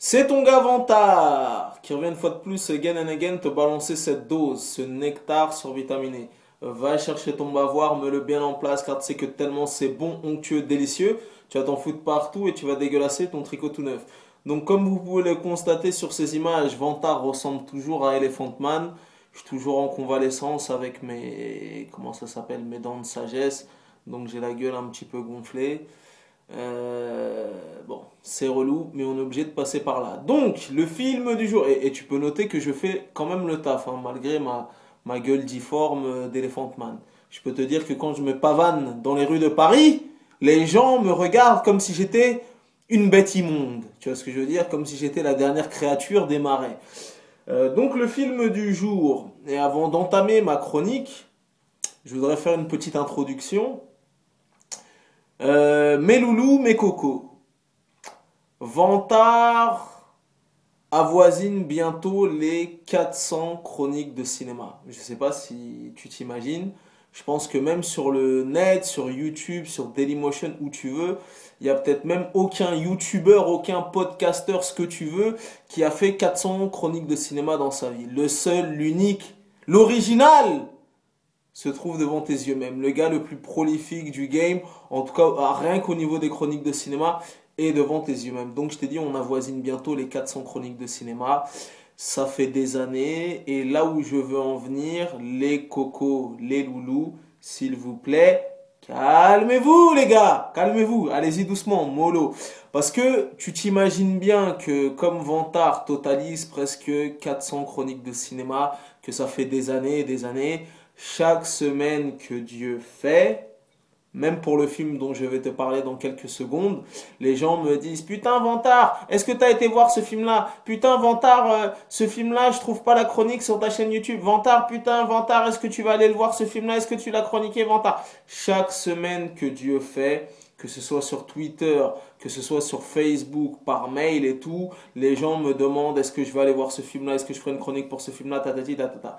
C'est ton gars Vantard qui revient une fois de plus again and again te balancer cette dose, ce nectar survitaminé. Va chercher ton bavoir, mets-le bien en place car tu sais que tellement c'est bon, onctueux, délicieux, tu vas t'en foutre partout et tu vas dégueulasser ton tricot tout neuf. Donc comme vous pouvez le constater sur ces images, Vantard ressemble toujours à Elephant Man. Je suis toujours en convalescence avec mes, comment ça s'appelle, mes dents de sagesse. Donc j'ai la gueule un petit peu gonflée. Bon, c'est relou, mais on est obligé de passer par là. Donc, le film du jour, et tu peux noter que je fais quand même le taf, hein, malgré ma gueule difforme d'Elephant Man. Je peux te dire que quand je me pavane dans les rues de Paris, les gens me regardent comme si j'étais une bête immonde. Tu vois ce que je veux dire? Comme si j'étais la dernière créature des marais. Donc, le film du jour, et avant d'entamer ma chronique, je voudrais faire une petite introduction. Mes loulous, mes cocos. Vantard avoisine bientôt les 400 chroniques de cinéma. Je ne sais pas si tu t'imagines. Je pense que même sur le net, sur YouTube, sur Dailymotion, où tu veux, il y a peut-être même aucun YouTuber, aucun podcaster, ce que tu veux, qui a fait 400 chroniques de cinéma dans sa vie. Le seul, l'unique, l'original se trouve devant tes yeux même. Le gars le plus prolifique du game, en tout cas rien qu'au niveau des chroniques de cinéma, est devant tes yeux même. Donc je t'ai dit, on avoisine bientôt les 400 chroniques de cinéma. Ça fait des années. Et là où je veux en venir, les cocos, les loulous, s'il vous plaît, calmez-vous les gars, calmez-vous, allez-y doucement, mollo. Parce que tu t'imagines bien que comme Vantard totalise presque 400 chroniques de cinéma, que ça fait des années et des années, chaque semaine que Dieu fait, même pour le film dont je vais te parler dans quelques secondes, les gens me disent putain Vantard, est-ce que t'as été voir ce film-là? Putain Vantard, ce film-là, je trouve pas la chronique sur ta chaîne YouTube. Vantard, putain Vantard, est-ce que tu vas aller le voir ce film-là? Est-ce que tu l'as chroniqué Vantard? Chaque semaine que Dieu fait, que ce soit sur Twitter, que ce soit sur Facebook, par mail et tout, les gens me demandent est-ce que je vais aller voir ce film-là? Est-ce que je ferai une chronique pour ce film-là? Tatati tatata.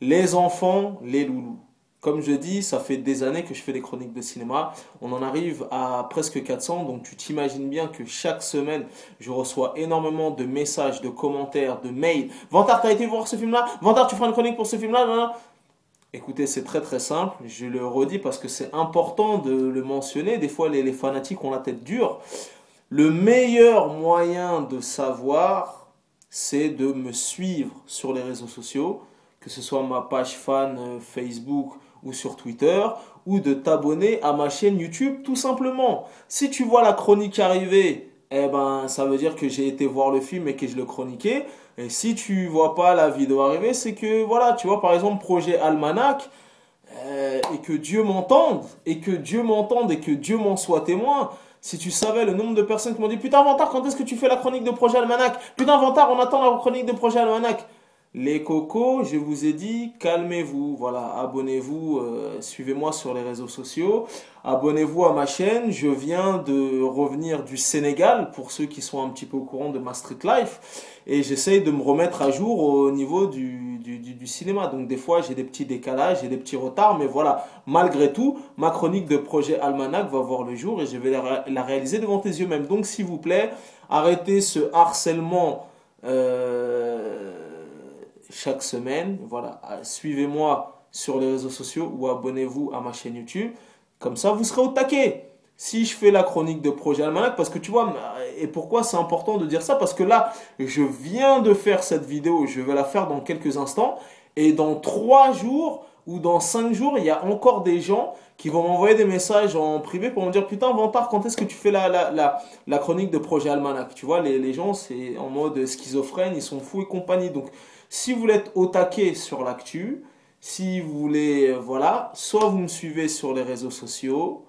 Les enfants, les loulous. Comme je dis, ça fait des années que je fais des chroniques de cinéma. On en arrive à presque 400, donc tu t'imagines bien que chaque semaine, je reçois énormément de messages, de commentaires, de mails. Vantard, t'as été voir ce film-là? Vantard, tu feras une chronique pour ce film-là? Non, non. Écoutez, c'est très très simple. Je le redis parce que c'est important de le mentionner. Des fois, les fanatiques ont la tête dure. Le meilleur moyen de savoir, c'est de me suivre sur les réseaux sociaux, que ce soit ma page fan Facebook ou sur Twitter, ou de t'abonner à ma chaîne YouTube tout simplement. Si tu vois la chronique arriver, eh ben ça veut dire que j'ai été voir le film et que je le chroniquais. Et si tu vois pas la vidéo arriver, c'est que voilà, tu vois par exemple projet Almanach, et que Dieu m'entende, et que Dieu m'entende, et que Dieu m'en soit témoin. Si tu savais le nombre de personnes qui m'ont dit putain Vantard, quand est-ce que tu fais la chronique de projet Almanach? Putain Vantard, on attend la chronique de projet Almanach. Les cocos, je vous ai dit, calmez-vous, voilà, abonnez-vous, suivez-moi sur les réseaux sociaux, abonnez-vous à ma chaîne, je viens de revenir du Sénégal, pour ceux qui sont un petit peu au courant de ma street life, et j'essaye de me remettre à jour au niveau du cinéma, donc des fois j'ai des petits décalages, j'ai des petits retards, mais voilà, malgré tout, ma chronique de projet Almanach va voir le jour, et je vais la réaliser devant tes yeux même, donc s'il vous plaît, arrêtez ce harcèlement, chaque semaine. Voilà, suivez-moi sur les réseaux sociaux ou abonnez-vous à ma chaîne YouTube. Comme ça, vous serez au taquet. Si je fais la chronique de Projet Almanach, parce que tu vois, et pourquoi c'est important de dire ça? Parce que là, je viens de faire cette vidéo, je vais la faire dans quelques instants, et dans 3 jours ou dans 5 jours, il y a encore des gens qui vont m'envoyer des messages en privé pour me dire putain Vantard, quand est-ce que tu fais la chronique de Projet Almanach? Tu vois, les gens, c'est en mode schizophrène, ils sont fous et compagnie. Donc, si vous voulez être au taquet sur l'actu, si vous voulez, voilà, soit vous me suivez sur les réseaux sociaux,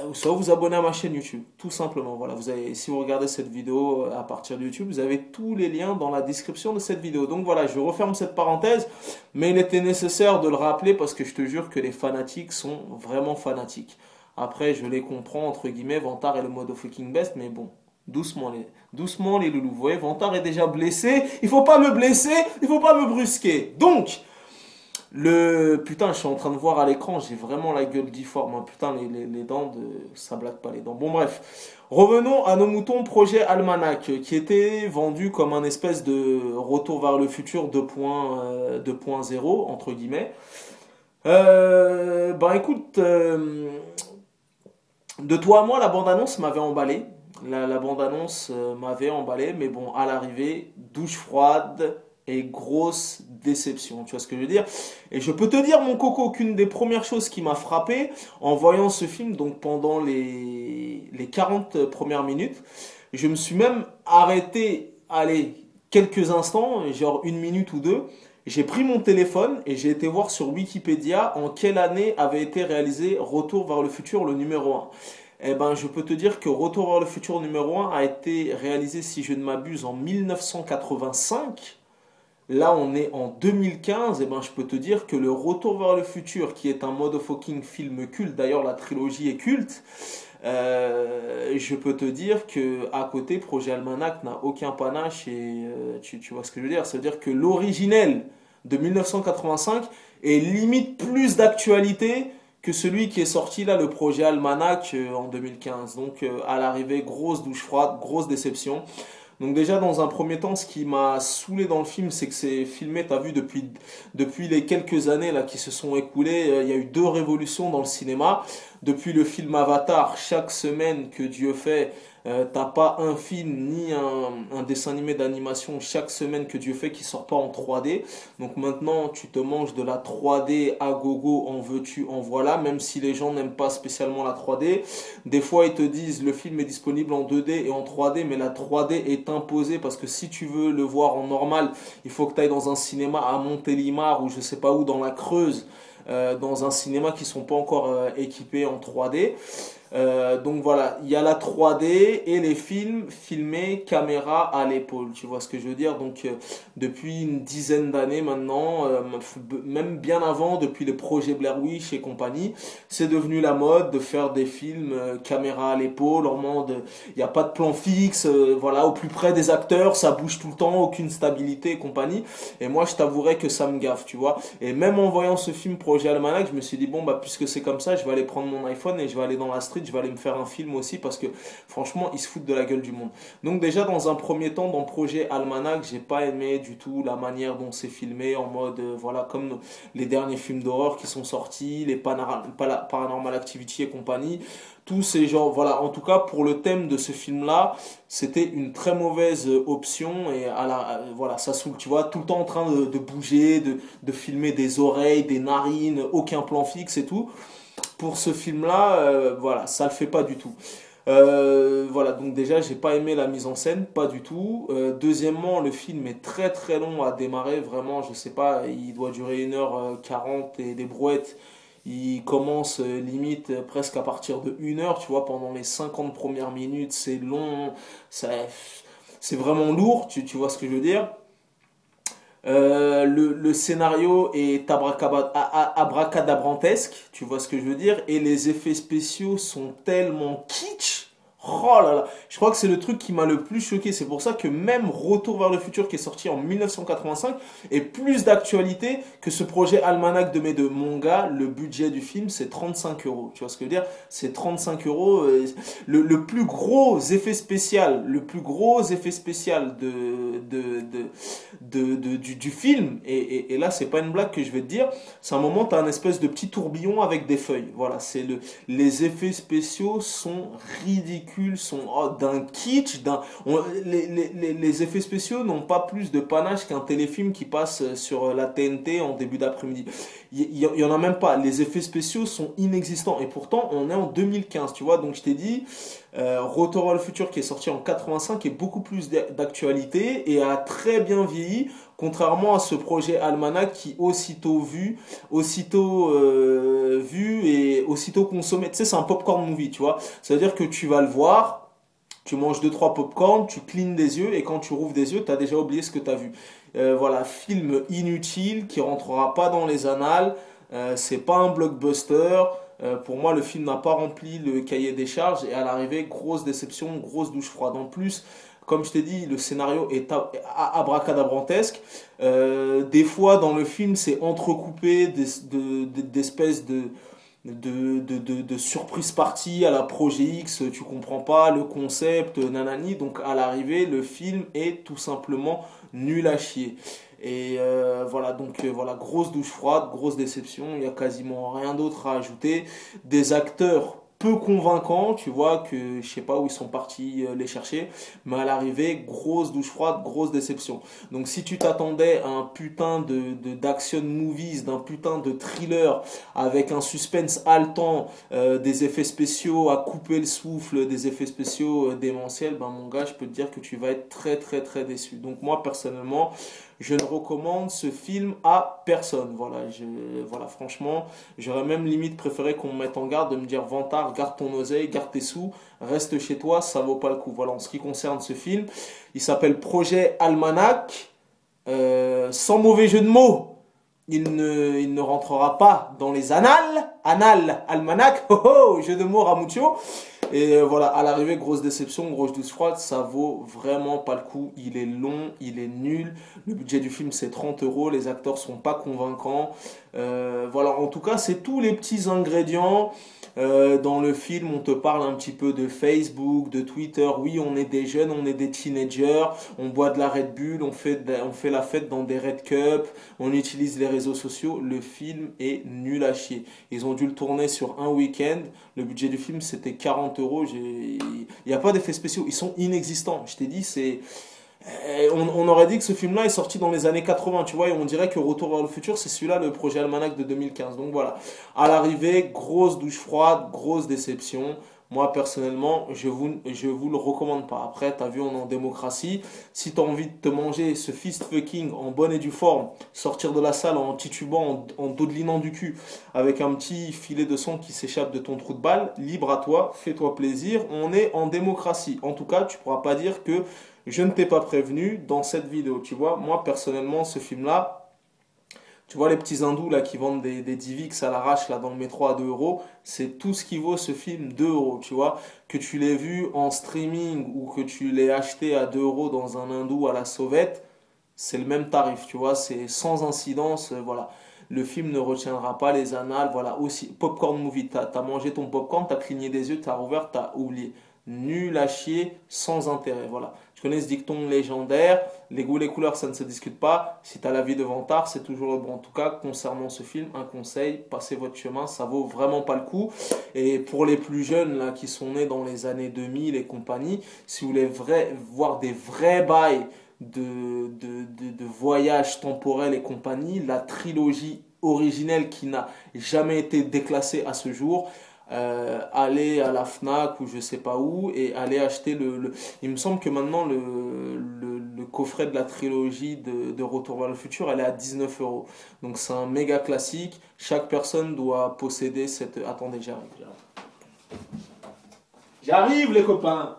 ou soit vous abonnez à ma chaîne YouTube, tout simplement. Voilà, vous avez, si vous regardez cette vidéo à partir de YouTube, vous avez tous les liens dans la description de cette vidéo. Donc voilà, je referme cette parenthèse, mais il était nécessaire de le rappeler parce que je te jure que les fanatiques sont vraiment fanatiques. Après, je les comprends, entre guillemets, Vantard est le mode fucking best, mais bon. Doucement les loulous. Vous voyez, Vantard est déjà blessé. Il faut pas me blesser, il faut pas me brusquer. Donc, Putain, je suis en train de voir à l'écran, j'ai vraiment la gueule difforme, hein. Putain, les dents, ça blague pas les dents. Bon, bref. Revenons à nos moutons, projet Almanac, qui était vendu comme un espèce de retour vers le futur 2.0, entre guillemets. Ben écoute, de toi à moi, la bande-annonce m'avait emballé. La bande-annonce m'avait emballé, mais bon, à l'arrivée, douche froide et grosse déception. Tu vois ce que je veux dire? Et je peux te dire, mon coco, qu'une des premières choses qui m'a frappé en voyant ce film, donc pendant les 40 premières minutes, je me suis même arrêté, allez, quelques instants, genre une minute ou deux. J'ai pris mon téléphone et j'ai été voir sur Wikipédia en quelle année avait été réalisé Retour vers le futur, le numéro un. Eh ben, je peux te dire que Retour vers le futur numéro un a été réalisé, si je ne m'abuse, en 1985. Là, on est en 2015. Eh ben, je peux te dire que le Retour vers le futur, qui est un motherfucking film culte, d'ailleurs la trilogie est culte, je peux te dire que à côté, Projet Almanac n'a aucun panache et tu vois ce que je veux dire. Ça veut dire que l'originel de 1985 est limite plus d'actualité que celui qui est sorti là, le Projet Almanac en 2015. Donc à l'arrivée, grosse douche froide, grosse déception. Donc déjà dans un premier temps, ce qui m'a saoulé dans le film, c'est que c'est filmé, t'as vu, depuis les quelques années là qui se sont écoulées, il y a eu deux révolutions dans le cinéma. Depuis le film Avatar, chaque semaine que Dieu fait, t'as pas un film ni un dessin animé d'animation chaque semaine que Dieu fait qui sort pas en 3D. Donc maintenant, tu te manges de la 3D à gogo, en veux-tu, en voilà, même si les gens n'aiment pas spécialement la 3D. Des fois, ils te disent le film est disponible en 2D et en 3D, mais la 3D est imposée parce que si tu veux le voir en normal, il faut que tu ailles dans un cinéma à Montélimar ou je sais pas où, dans la Creuse, dans un cinéma qui sont pas encore équipés en 3D. Donc voilà, il y a la 3D et les films filmés caméra à l'épaule, tu vois ce que je veux dire? Donc depuis une dizaine d'années maintenant, même bien avant, depuis les projets Blair Witch et compagnie, c'est devenu la mode de faire des films caméra à l'épaule, en mode il n'y a pas de plan fixe, voilà, au plus près des acteurs, ça bouge tout le temps, aucune stabilité et compagnie. Et moi je t'avouerais que ça me gaffe, tu vois. Et même en voyant ce film Projet Almanac, je me suis dit bon bah puisque c'est comme ça, je vais aller prendre mon iPhone et je vais aller dans la street, je vais aller me faire un film aussi parce que franchement ils se foutent de la gueule du monde. Donc déjà dans un premier temps dans le projet Almanac, j'ai pas aimé du tout la manière dont c'est filmé en mode voilà comme les derniers films d'horreur qui sont sortis, les Paranormal Activity et compagnie. Tous ces genres, voilà, en tout cas pour le thème de ce film-là, c'était une très mauvaise option et voilà, ça saoule, tu vois, tout le temps en train de bouger, de filmer des oreilles, des narines, aucun plan fixe et tout. Pour ce film-là, voilà, ça le fait pas du tout. Voilà, donc déjà, j'ai pas aimé la mise en scène, pas du tout. Deuxièmement, le film est très très long à démarrer, vraiment, je sais pas, il doit durer 1h40 et des brouettes. Il commence limite presque à partir de 1 heure, tu vois, pendant les 50 premières minutes, c'est long, ça, c'est vraiment lourd, tu vois ce que je veux dire. Le scénario est abracadabrantesque, tu vois ce que je veux dire, et les effets spéciaux sont tellement kitsch. Oh là là, je crois que c'est le truc qui m'a le plus choqué. C'est pour ça que même Retour vers le futur qui est sorti en 1985 est plus d'actualité que ce projet Almanac de mes deux. Mon gars, le budget du film c'est 35 euros. Tu vois ce que je veux dire? C'est 35 euros. Le plus gros effet spécial, du film, et là c'est pas une blague que je vais te dire, c'est un moment, tu as un espèce de petit tourbillon avec des feuilles. Voilà, les effets spéciaux sont ridicules, sont d'un kitsch, les effets spéciaux n'ont pas plus de panache qu'un téléfilm qui passe sur la TNT en début d'après-midi. Il y en a même pas. Les effets spéciaux sont inexistants et pourtant on est en 2015, tu vois. Donc je t'ai dit, Retour vers le futur qui est sorti en 85 est beaucoup plus d'actualité et a très bien vieilli, contrairement à ce projet Almanac qui aussitôt vu et aussitôt consommé. Tu sais, c'est un popcorn movie, tu vois. Ça veut dire que tu vas le voir, tu manges deux trois popcorn, tu clignes des yeux et quand tu rouvres des yeux, tu as déjà oublié ce que tu as vu. Voilà, film inutile qui rentrera pas dans les annales. C'est pas un blockbuster. Pour moi, le film n'a pas rempli le cahier des charges et à l'arrivée, grosse déception, grosse douche froide. En plus, Comme je t'ai dit, le scénario est abracadabrantesque. Des fois, dans le film, c'est entrecoupé d'espèces de surprise party à la Projet X, tu comprends pas le concept, nanani. Donc à l'arrivée, le film est tout simplement nul à chier. Et voilà, donc voilà, grosse douche froide, grosse déception, il y a quasiment rien d'autre à ajouter. Des acteurs peu convaincants, tu vois, que je sais pas où ils sont partis les chercher, mais à l'arrivée, grosse douche froide, grosse déception. Donc si tu t'attendais à un putain d'action movies, d'un putain de thriller avec un suspense haletant, des effets spéciaux à couper le souffle, des effets spéciaux démentiels, ben mon gars, je peux te dire que tu vas être très très très déçu. Donc moi personnellement, je ne recommande ce film à personne. Voilà, voilà, franchement, j'aurais même limite préféré qu'on me mette en garde de me dire Vantard, garde ton oseille, garde tes sous, reste chez toi, ça vaut pas le coup. Voilà, en ce qui concerne ce film, il s'appelle Projet Almanach. Sans mauvais jeu de mots, il ne rentrera pas dans les annales. Annales, Almanach, oh oh, jeu de mots Ramuccio. Et voilà, à l'arrivée, grosse déception, grosse douce froide, ça vaut vraiment pas le coup. Il est long, il est nul. Le budget du film, c'est 30 euros. Les acteurs sont pas convaincants. Voilà, en tout cas, c'est tous les petits ingrédients. Dans le film, on te parle un petit peu de Facebook, de Twitter. Oui, on est des jeunes, on est des teenagers. On boit de la Red Bull, on fait la fête dans des Red Cup. On utilise les réseaux sociaux. Le film est nul à chier. Ils ont dû le tourner sur un week-end. Le budget du film, c'était 40 euros. Il n'y a pas d'effets spéciaux. Ils sont inexistants. Je t'ai dit, c'est... On aurait dit que ce film-là est sorti dans les années 80, tu vois, et on dirait que Retour vers le futur, c'est celui-là, le projet Almanach de 2015. Donc voilà, à l'arrivée, grosse douche froide, grosse déception. Moi, personnellement, je vous le recommande pas. Après, t'as vu, on est en démocratie. Si t'as envie de te manger ce fist fucking en bonne et due forme, sortir de la salle en titubant, en dodelinant du cul, avec un petit filet de sang qui s'échappe de ton trou de balle, libre à toi, fais-toi plaisir. On est en démocratie. En tout cas, tu pourras pas dire que je ne t'ai pas prévenu dans cette vidéo. Tu vois, moi, personnellement, ce film-là, tu vois les petits hindous là qui vendent des Divix à l'arrache là dans le métro à 2 euros, c'est tout ce qui vaut ce film 2 euros, tu vois. Que tu l'aies vu en streaming ou que tu l'aies acheté à 2 euros dans un hindou à la sauvette, c'est le même tarif, tu vois, c'est sans incidence, voilà. Le film ne retiendra pas les annales, voilà. Aussi, popcorn movie, t'as mangé ton popcorn, t'as cligné des yeux, t'as rouvert, t'as oublié. Nul à chier, sans intérêt, voilà. Je connais ce dicton légendaire, les goûts, les couleurs, ça ne se discute pas. Si tu as l'avis de Vantard, c'est toujours le bon. En tout cas, concernant ce film, un conseil, passez votre chemin, ça vaut vraiment pas le coup. Et pour les plus jeunes là, qui sont nés dans les années 2000 et compagnie, si vous voulez voir des vrais bails de voyage temporel et compagnie, la trilogie originelle qui n'a jamais été déclassée à ce jour, aller à la Fnac ou je sais pas où et aller acheter il me semble que maintenant le coffret de la trilogie de Retour vers le futur, elle est à 19 euros. Donc c'est un méga classique. Chaque personne doit posséder cette... Attendez, j'arrive les copains.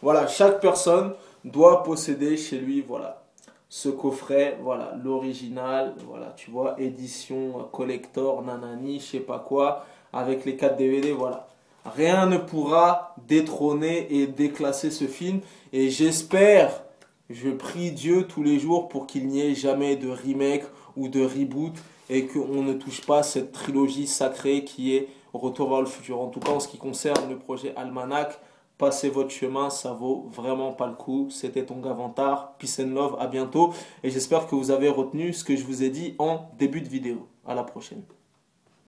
Voilà, chaque personne doit posséder chez lui, voilà, ce coffret, voilà, l'original, voilà, tu vois, édition collector, nanani, je sais pas quoi, avec les 4 DVD, voilà. Rien ne pourra détrôner et déclasser ce film, et j'espère, je prie Dieu tous les jours pour qu'il n'y ait jamais de remake ou de reboot, et qu'on ne touche pas cette trilogie sacrée qui est Retour vers le futur. En tout cas, en ce qui concerne le projet Almanach, passez votre chemin, ça vaut vraiment pas le coup. C'était ton gars Vantard, peace and love, à bientôt. Et j'espère que vous avez retenu ce que je vous ai dit en début de vidéo. À la prochaine.